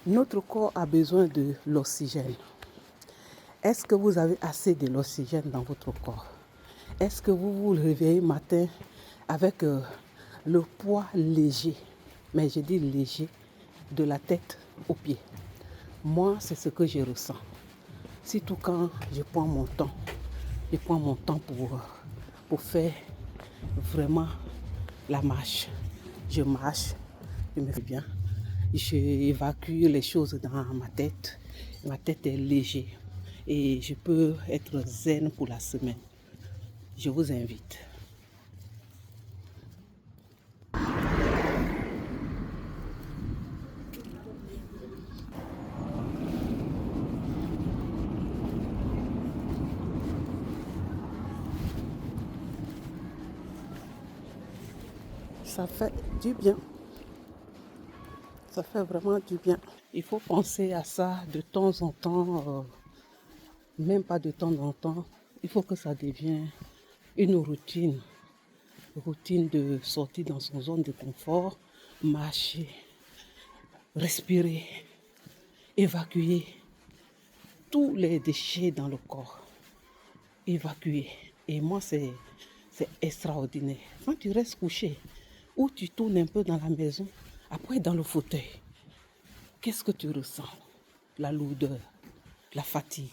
Notre corps a besoin de l'oxygène. Est-ce que vous avez assez de l'oxygène dans votre corps? Est-ce que vous vous réveillez matin avec le poids léger, mais je dis léger, de la tête aux pieds? Moi, c'est ce que je ressens. Surtout quand je prends mon temps. Je prends mon temps pour faire vraiment la marche. Je marche, je me fais bien. Je évacue les choses dans ma tête. Ma tête est légère et je peux être zen pour la semaine. Je vous invite. Ça fait du bien. Ça fait vraiment du bien. Il faut penser à ça de temps en temps, même pas de temps en temps. Il faut que ça devienne une routine. Routine de sortir dans son zone de confort, marcher, respirer, évacuer tous les déchets dans le corps. Évacuer. Et moi, c'est extraordinaire. Quand tu restes couché ou tu tournes un peu dans la maison, après dans le fauteuil, qu'est-ce que tu ressens? La lourdeur, la fatigue,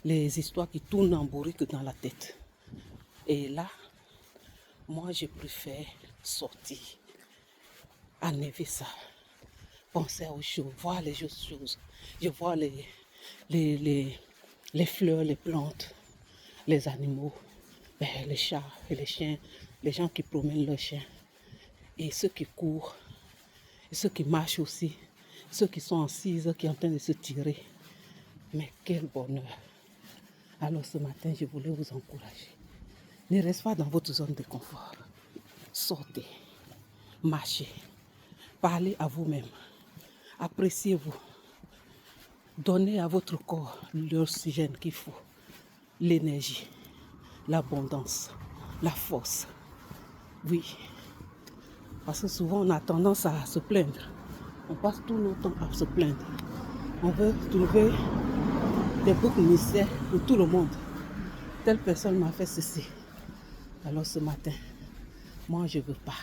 les histoires qui tournent en bourrique dans la tête. Et là, moi, je préfère sortir, enlever ça, penser aux choses, voir les choses. Je vois les fleurs, les plantes, les animaux, les chats et les chiens, les gens qui promènent leurs chiens, et ceux qui courent, et ceux qui marchent aussi, ceux qui sont assises, qui sont en train de se tirer. Mais quel bonheur! Alors ce matin, je voulais vous encourager. Ne restez pas dans votre zone de confort. Sortez, marchez, parlez à vous-même, appréciez-vous, donnez à votre corps l'oxygène qu'il faut, l'énergie, l'abondance, la force. Oui, parce que souvent on a tendance à se plaindre. On passe tout notre temps à se plaindre. On veut trouver des boucs émissaires pour tout le monde. Telle personne m'a fait ceci. Alors ce matin, moi je ne veux pas.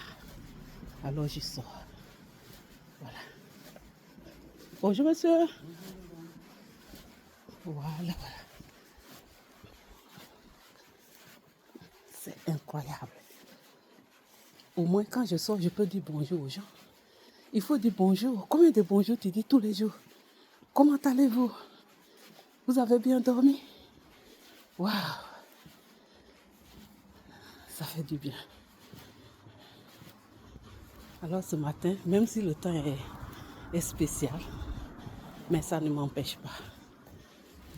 Alors je sors. Voilà. Bonjour monsieur. Voilà. C'est incroyable. Au moins quand je sors, je peux dire bonjour aux gens. Il faut dire bonjour. Combien de bonjours tu dis tous les jours? Comment allez-vous? Vous avez bien dormi? Waouh! Ça fait du bien. Alors ce matin, même si le temps est spécial, mais ça ne m'empêche pas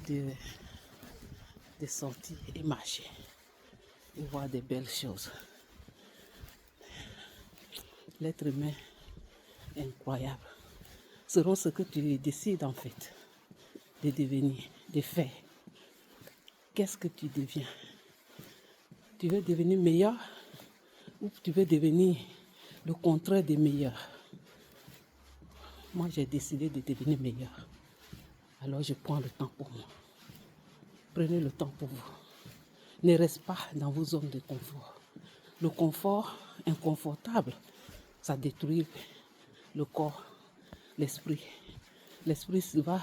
de sortir et marcher et voir des belles choses. L'être humain est incroyable. Selon ce que tu décides en fait de devenir, de faire. Qu'est-ce que tu deviens? Tu veux devenir meilleur ou tu veux devenir le contraire des meilleurs? Moi, j'ai décidé de devenir meilleur. Alors, je prends le temps pour moi. Prenez le temps pour vous. Ne restez pas dans vos zones de confort. Le confort inconfortable, ça détruit le corps, l'esprit. L'esprit va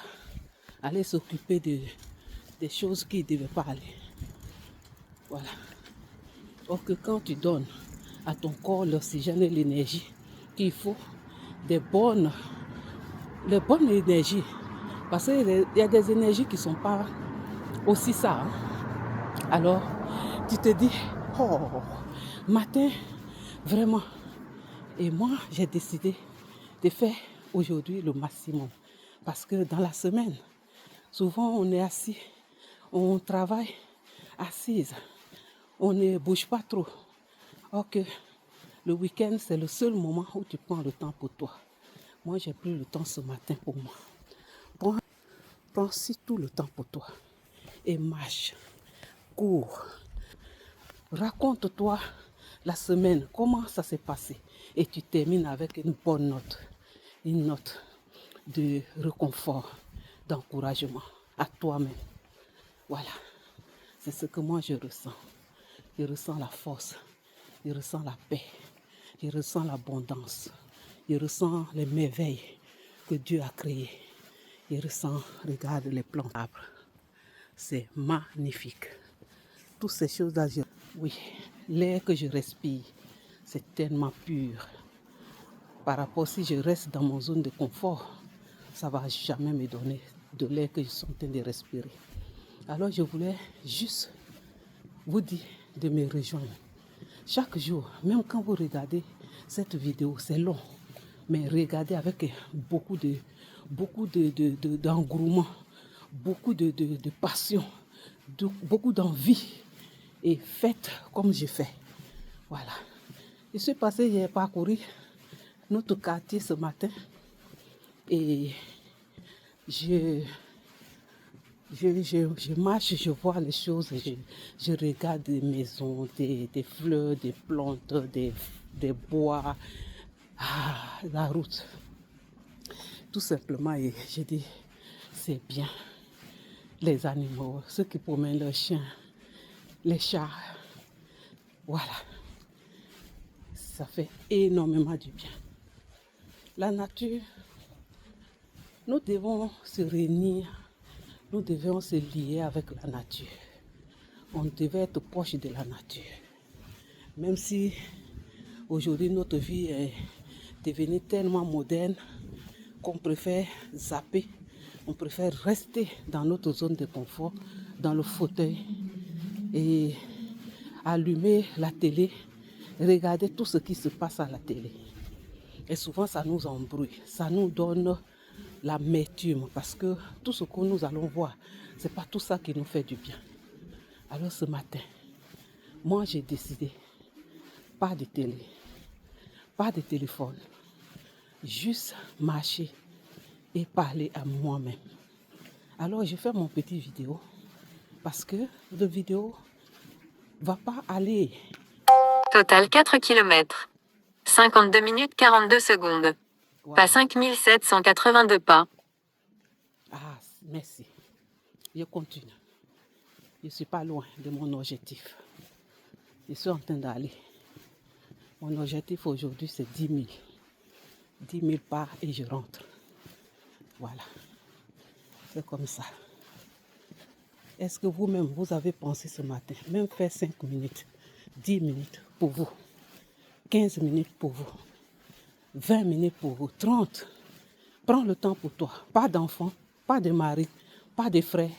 aller s'occuper des choses qui ne devaient pas aller. Voilà. Or que quand tu donnes à ton corps l'oxygène et l'énergie qu'il faut, les bonnes énergies, parce qu'il y a des énergies qui ne sont pas aussi ça. Hein. Alors, tu te dis, oh, matin, vraiment. Et moi, j'ai décidé de faire aujourd'hui le maximum. Parce que dans la semaine, souvent on est assis, on travaille assise, on ne bouge pas trop. Or que le week-end, c'est le seul moment où tu prends le temps pour toi. Moi, j'ai pris le temps ce matin pour moi. Prends surtout le temps pour toi. Et marche, cours. Raconte-toi la semaine, comment ça s'est passé. Et tu termines avec une bonne note. Une note. de réconfort, d'encouragement à toi-même. Voilà, c'est ce que moi je ressens. Je ressens la force, je ressens la paix, je ressens l'abondance, je ressens les merveilles que Dieu a créées. Je ressens, regarde les plantes, arbres. C'est magnifique. Toutes ces choses-là, oui, l'air que je respire, c'est tellement pur. Par rapport, si je reste dans mon zone de confort, ça ne va jamais me donner de l'air que je suis en train de respirer. Alors, je voulais juste vous dire de me rejoindre. Chaque jour, même quand vous regardez cette vidéo, c'est long, mais regardez avec beaucoup d'engouement, beaucoup de passion, beaucoup d'envie, et faites comme je fais. Voilà. Je suis passée, j'ai parcouru notre quartier ce matin et je marche, je vois les choses, je regarde des maisons, des fleurs, des plantes, des bois, la route. Tout simplement, et je dis, c'est bien. Les animaux, ceux qui promènent leurs chiens, les chats, voilà. Ça fait énormément du bien. La nature, nous devons se réunir, nous devons se lier avec la nature. On devait être proche de la nature. Même si aujourd'hui notre vie est devenue tellement moderne qu'on préfère zapper, on préfère rester dans notre zone de confort, dans le fauteuil et allumer la télé, regarder tout ce qui se passe à la télé. Et souvent, ça nous embrouille, ça nous donne l'amertume parce que tout ce que nous allons voir, ce n'est pas tout ça qui nous fait du bien. Alors ce matin, moi j'ai décidé, pas de télé, pas de téléphone, juste marcher et parler à moi-même. Alors je fais mon petit vidéo parce que la vidéo va pas aller. Total 4 km. 52 minutes 42 secondes. Wow. Pas 5782 pas. Ah, merci. Je continue. Je ne suis pas loin de mon objectif. Je suis en train d'aller. Mon objectif aujourd'hui, c'est 10 000. 10 000 pas et je rentre. Voilà. C'est comme ça. Est-ce que vous-même, vous avez pensé ce matin, même faire 5 minutes, 10 minutes pour vous, 15 minutes pour vous, 20 minutes pour vous, 30. Prends le temps pour toi. Pas d'enfant, pas de mari, pas de frère,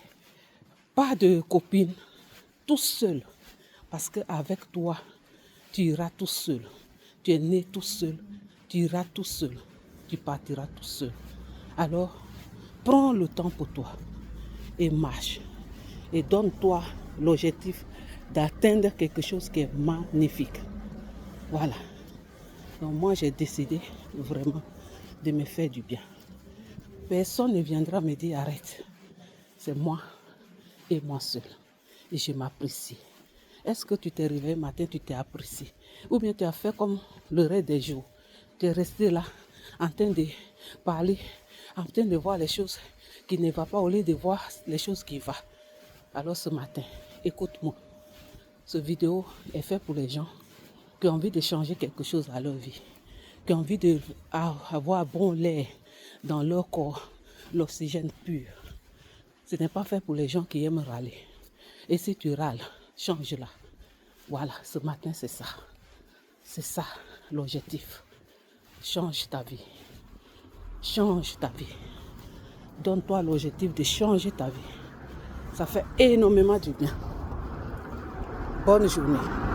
pas de copine. Tout seul. Parce qu'avec toi, tu iras tout seul. Tu es né tout seul. Tu iras tout seul. Tu partiras tout seul. Alors, prends le temps pour toi et marche. Et donne-toi l'objectif d'atteindre quelque chose qui est magnifique. Voilà. Donc moi, j'ai décidé vraiment de me faire du bien. Personne ne viendra me dire arrête. C'est moi et moi seul. Et je m'apprécie. Est-ce que tu t'es réveillé matin, tu t'es apprécié? Ou bien tu as fait comme le reste des jours. Tu es resté là, en train de parler, en train de voir les choses qui ne vont pas au lieu de voir les choses qui vont. Alors ce matin, écoute-moi. Cette vidéo est faite pour les gens qui ont envie de changer quelque chose à leur vie, qui ont envie d'avoir bon l'air dans leur corps, l'oxygène pur. Ce n'est pas fait pour les gens qui aiment râler. Et si tu râles, change-la. Voilà, ce matin, c'est ça. C'est ça l'objectif. Change ta vie. Change ta vie. Donne-toi l'objectif de changer ta vie. Ça fait énormément du bien. Bonne journée.